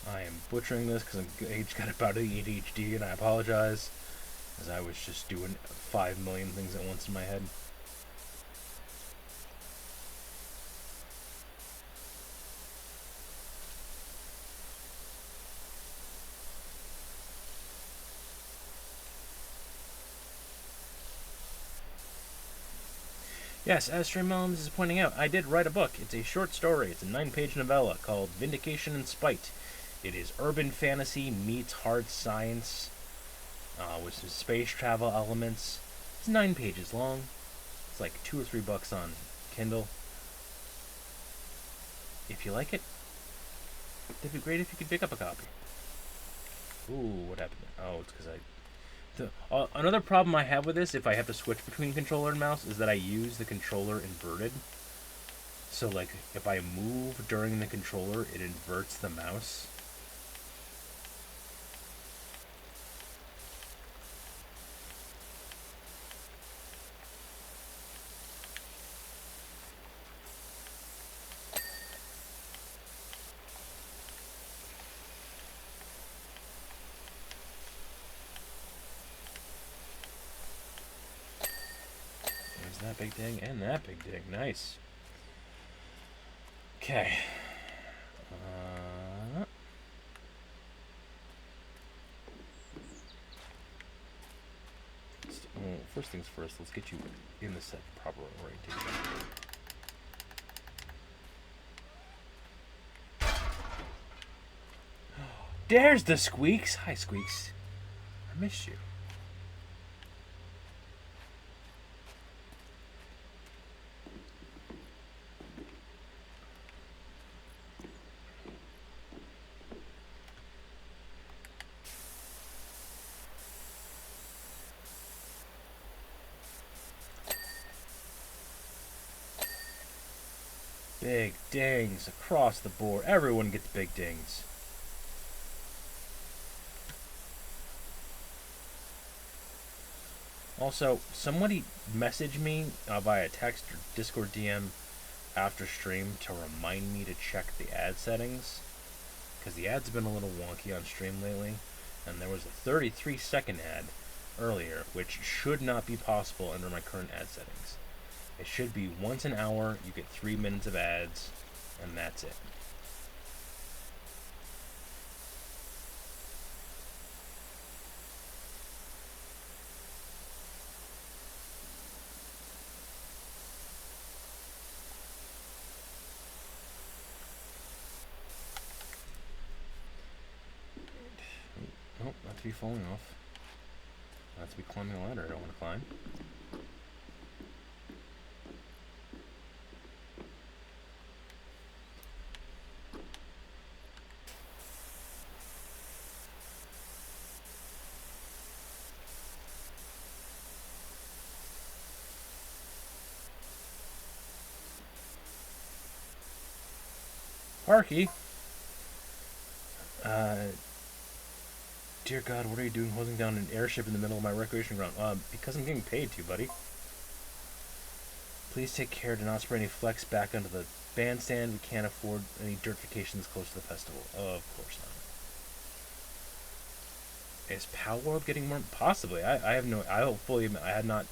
I am butchering this because I've got about ADHD, and I apologize, as I was just doing 5 million things at once in my head. Yes, as Stream Melons is pointing out, I did write a book. It's a short story. It's a 9-page novella called Vindication and Spite. It is urban fantasy meets hard science with some space travel elements. It's 9 pages long. It's like $2 or $3 on Kindle. If you like it, it'd be great if you could pick up a copy. Ooh, what happened there? Oh, it's because another problem I have with this, if I have to switch between controller and mouse, is that I use the controller inverted. So, like, if I move during the controller, it inverts the mouse. That big ding and that big ding. Nice. Okay. Well, first things first, let's get you in the set proper orientation. There's the Squeaks. Hi, Squeaks. I missed you. Big dings across the board. Everyone gets big dings. Also, somebody messaged me via text or Discord DM after stream to remind me to check the ad settings, because the ads have been a little wonky on stream lately, and there was a 33-second ad earlier, which should not be possible under my current ad settings. It should be once an hour, you get 3 minutes of ads, and that's it. Nope, not to be falling off. Not to be climbing a ladder I don't want to climb. Parky! Dear God, what are you doing holding down an airship in the middle of my recreation ground? Because I'm getting paid to, buddy. Please take care to not spray any flex back onto the bandstand. We can't afford any dirtifications close to the festival. Of course not. Is Powerworld getting more? Possibly. I have no... I will fully admit, I had not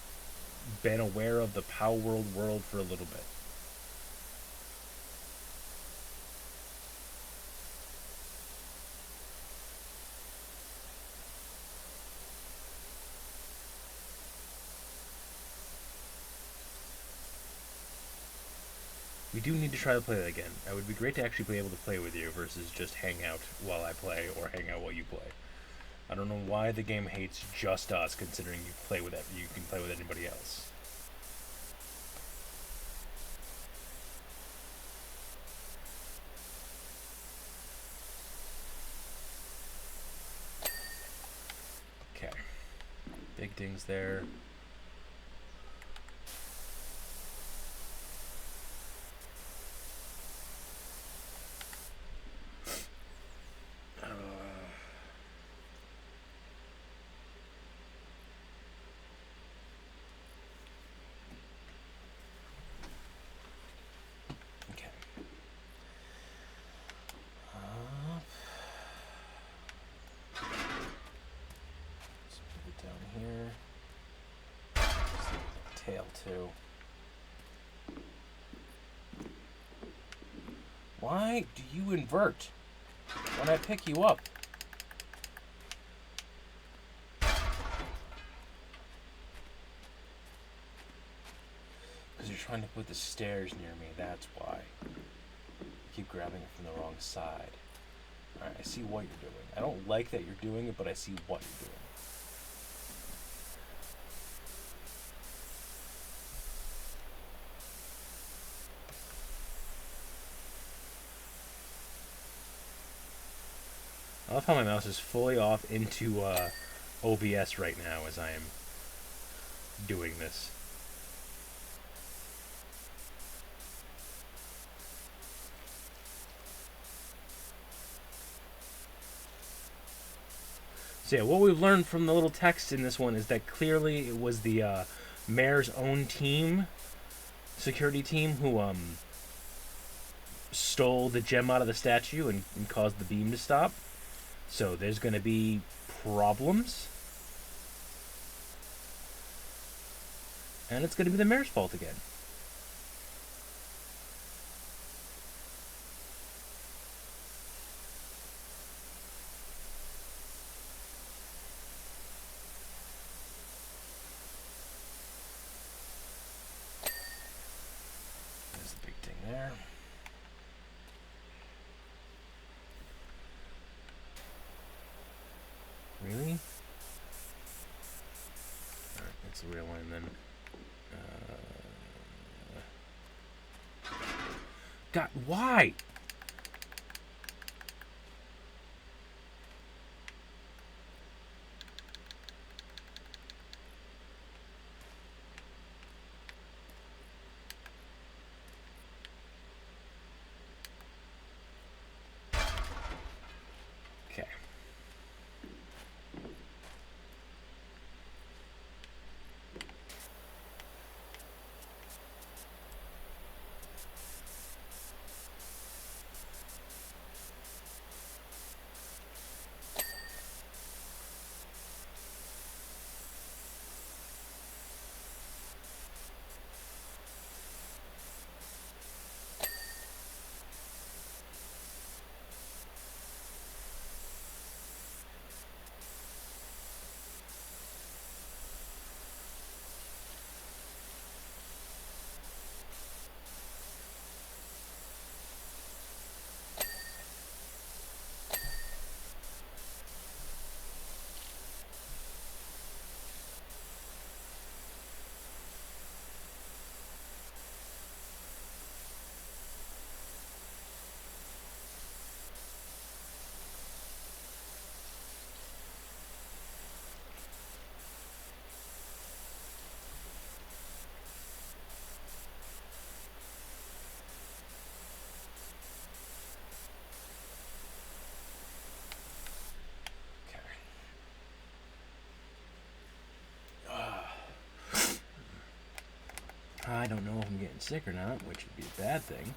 been aware of the Powerworld world for a little bit. We do need to try to play that again. It would be great to actually be able to play with you versus just hang out while I play or hang out while you play. I don't know why the game hates just us, considering you can play with anybody else. Okay. Big dings there. Tail too. Why do you invert when I pick you up? Because you're trying to put the stairs near me, that's why. You keep grabbing it from the wrong side. Alright, I see what you're doing. I don't like that you're doing it, but I see what you're doing. I love how my mouse is fully off into OBS right now as I am doing this. So yeah, what we've learned from the little text in this one is that clearly it was the mayor's own team, security team, who stole the gem out of the statue and caused the beam to stop. So there's going to be problems. And it's going to be the mayor's fault again. There's the big thing there. Really? Alright, that's the real one then. God, why? Okay. I don't know if I'm getting sick or not, which would be a bad thing.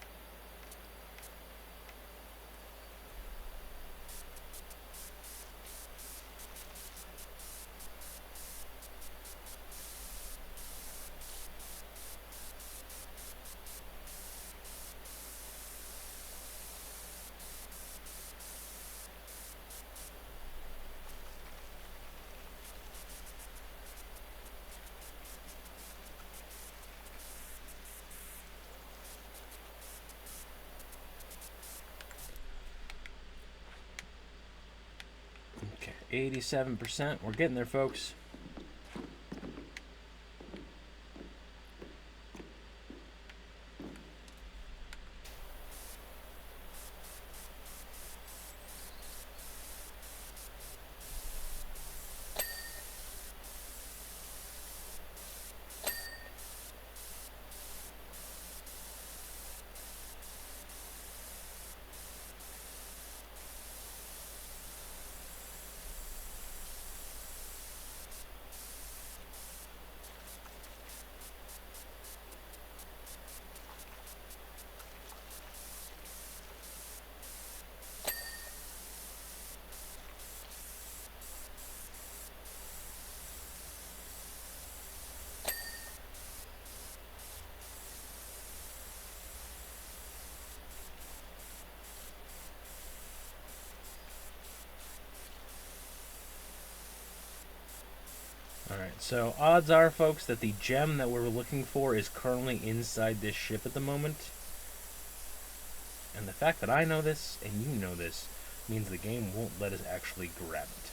87%. We're getting there, folks. Alright, so odds are, folks, that the gem that we're looking for is currently inside this ship at the moment. And the fact that I know this, and you know this, means the game won't let us actually grab it.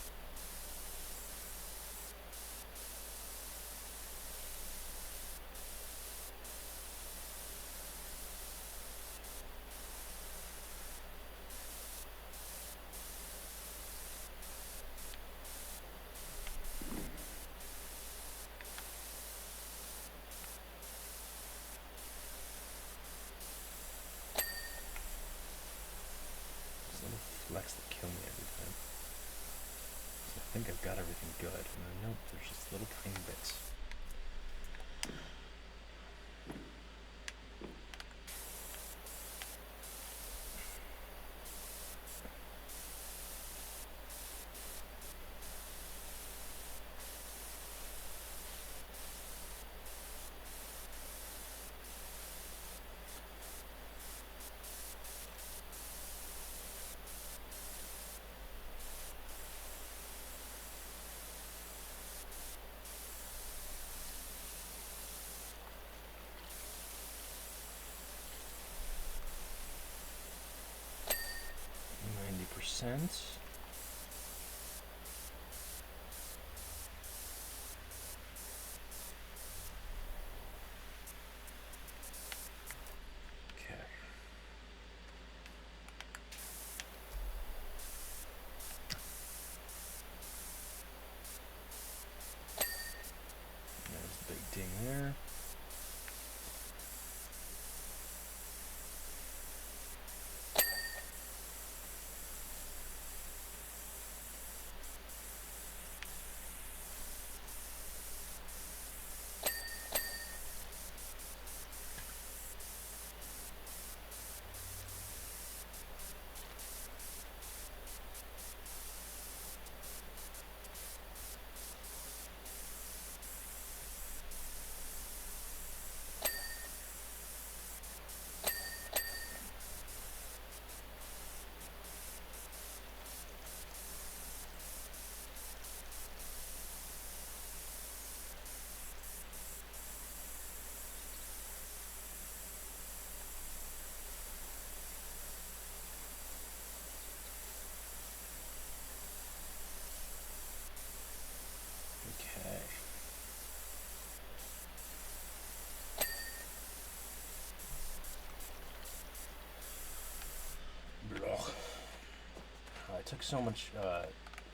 Flex that kill me every time. So I think I've got everything good. And then nope, there's just little tiny bits. Percent. Okay. There's a big ding there. I took so much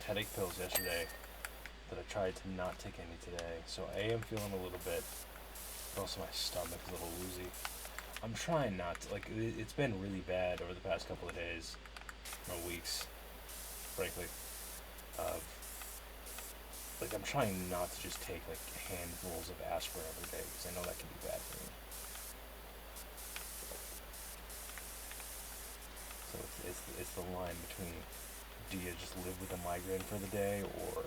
headache pills yesterday that I tried to not take any today. So I am feeling a little bit, but also my stomach is a little woozy. I'm trying not to, like, it's been really bad over the past couple of days, or weeks, frankly. Like, I'm trying not to just take, like, handfuls of aspirin every day, because I know that can be bad for me. So it's the line between, do you just live with a migraine for the day, or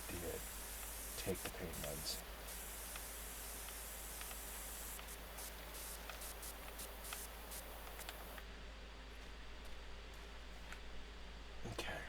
do you take the pain meds? Okay.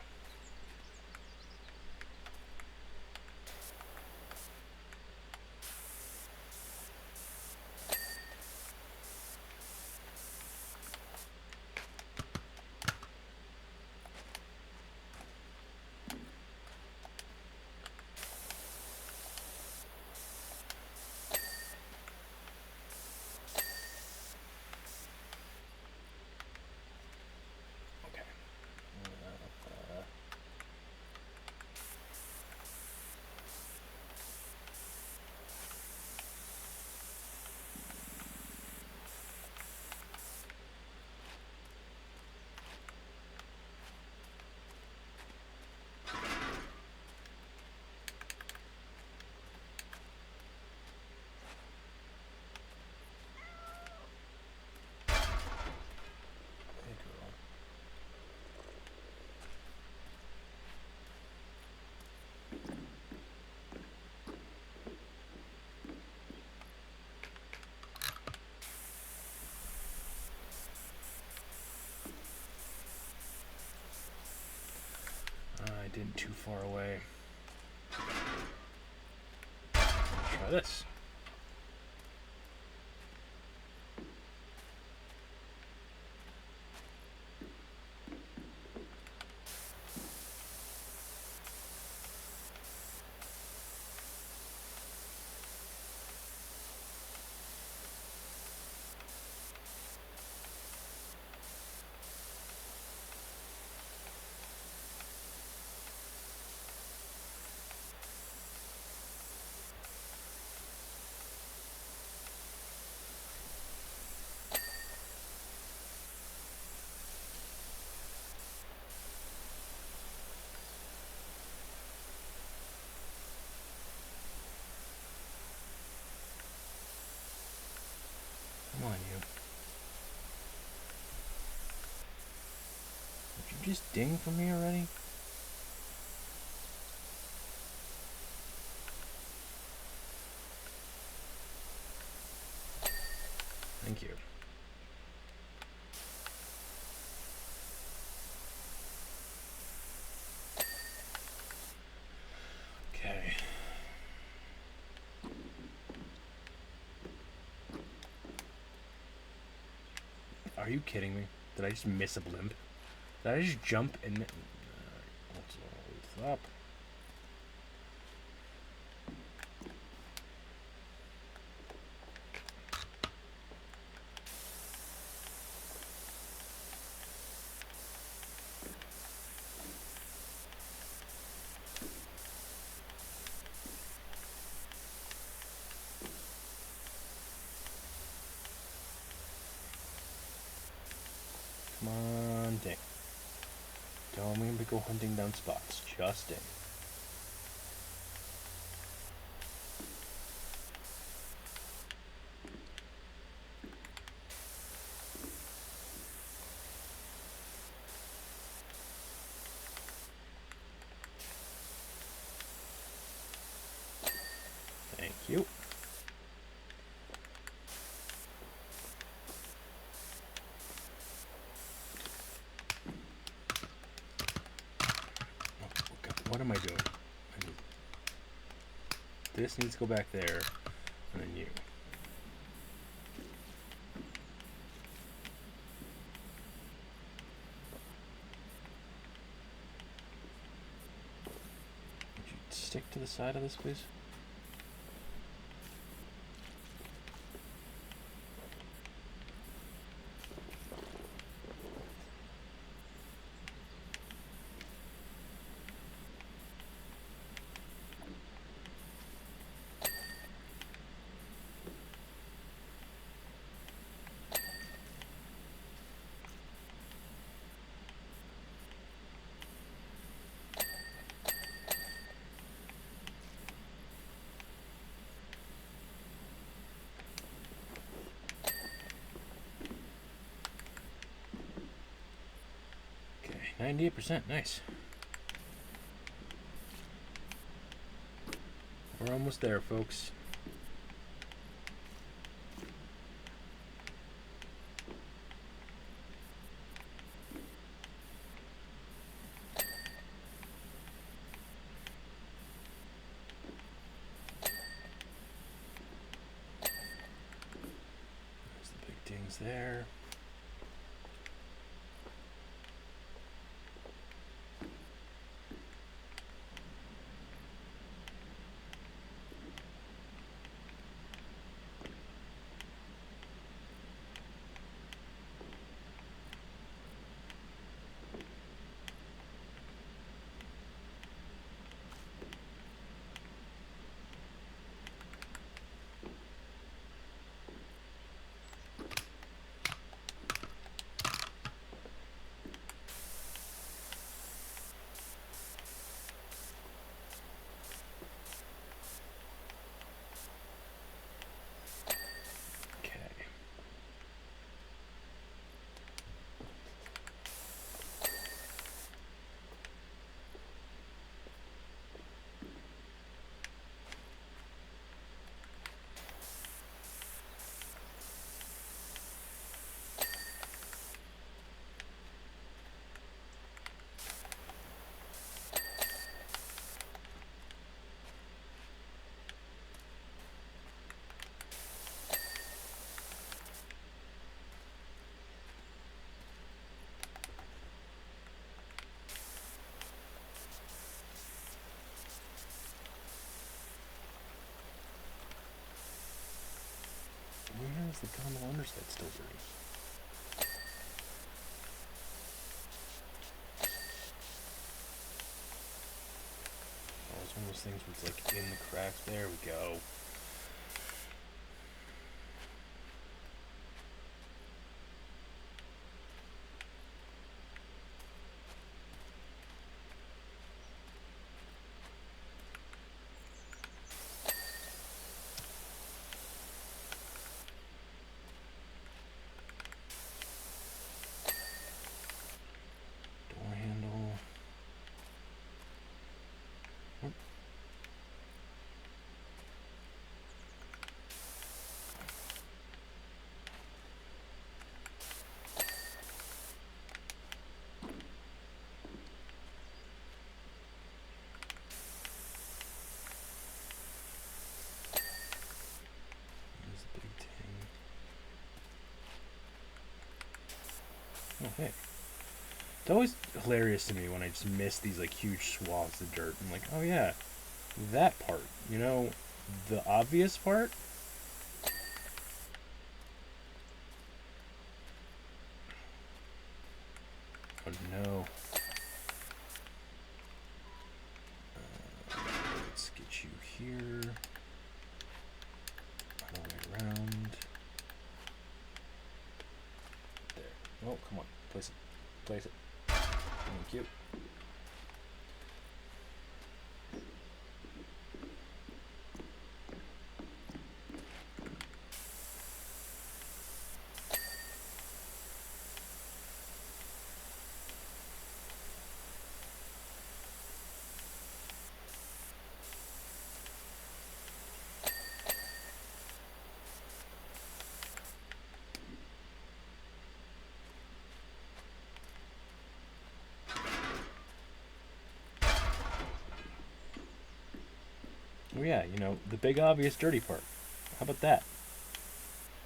in too far away. Try this. Come on, you. Would you just ding for me already? Thank you. Okay. Are you kidding me? Did I just miss a blimp? Did I just jump and... What's up? Come on, ding. Don't want me to go hunting down spots. Just ding. Thank you. What am I doing? This needs to go back there, and then you. Would you stick to the side of this, please? Okay, 98%, nice. We're almost there, folks. There's the big dings there. God, no wonder that's still dirty. Oh, it's one of those things where it's like in the cracks. There we go. Door handle. Oop. There's the big thing. Oh, hey. It's always hilarious to me when I just miss these like huge swaths of dirt. I'm like, oh yeah, that part. You know, the obvious part. Oh no. Let's get you here. All the way around. There. Oh, come on. Place it. Place it. Thank you. Oh yeah, you know, the big obvious dirty part. How about that?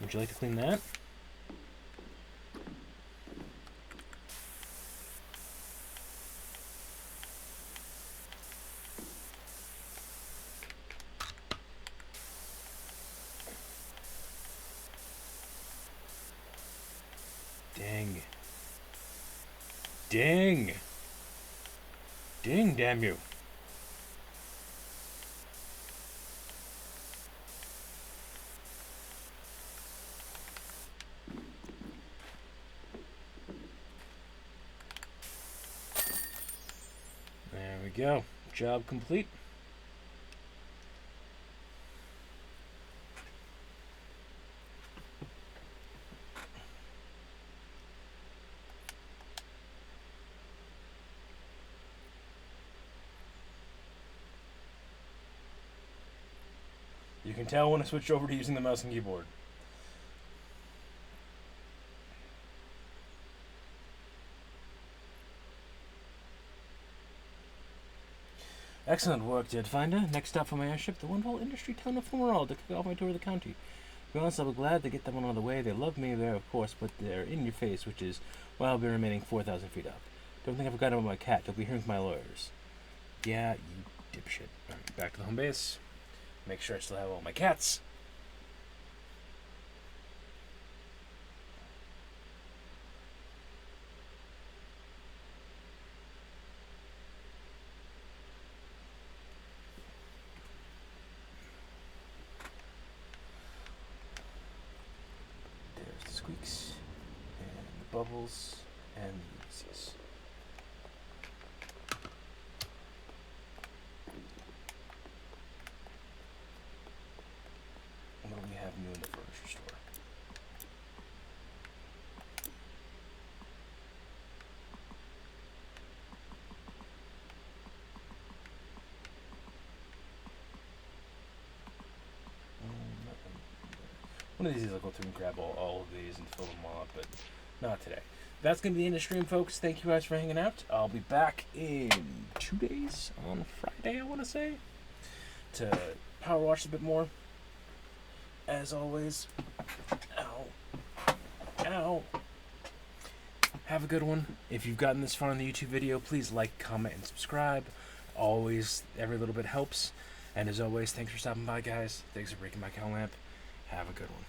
Would you like to clean that? Dang. Dang! Dang, damn you. There we go. Job complete. You can tell when I switched over to using the mouse and keyboard. Excellent work, Jed Finder. Next stop for my airship, the wonderful industry town of Fumarole to kick off my tour of the county. To be honest, I'll be glad to get them on out of the way. They love me there, of course, but they're in your face, which is why I'll be remaining 4,000 feet up. Don't think I forgot about my cat. You'll be hearing from my lawyers. Yeah, you dipshit. Alright, back to the home base. Make sure I still have all my cats. There's the squeaks, and the bubbles, and the Yeezys. What do we have new in the furniture store? One of these days I'll go through and grab all of these and fill them all up, but not today. That's going to be the end of stream, folks. Thank you guys for hanging out. I'll be back in 2 days, on Friday, I want to say, to power wash a bit more. As always, ow, ow. Have a good one. If you've gotten this far in the YouTube video, please like, comment, and subscribe. Always, every little bit helps. And as always, thanks for stopping by, guys. Thanks for breaking my cow lamp. Have a good one.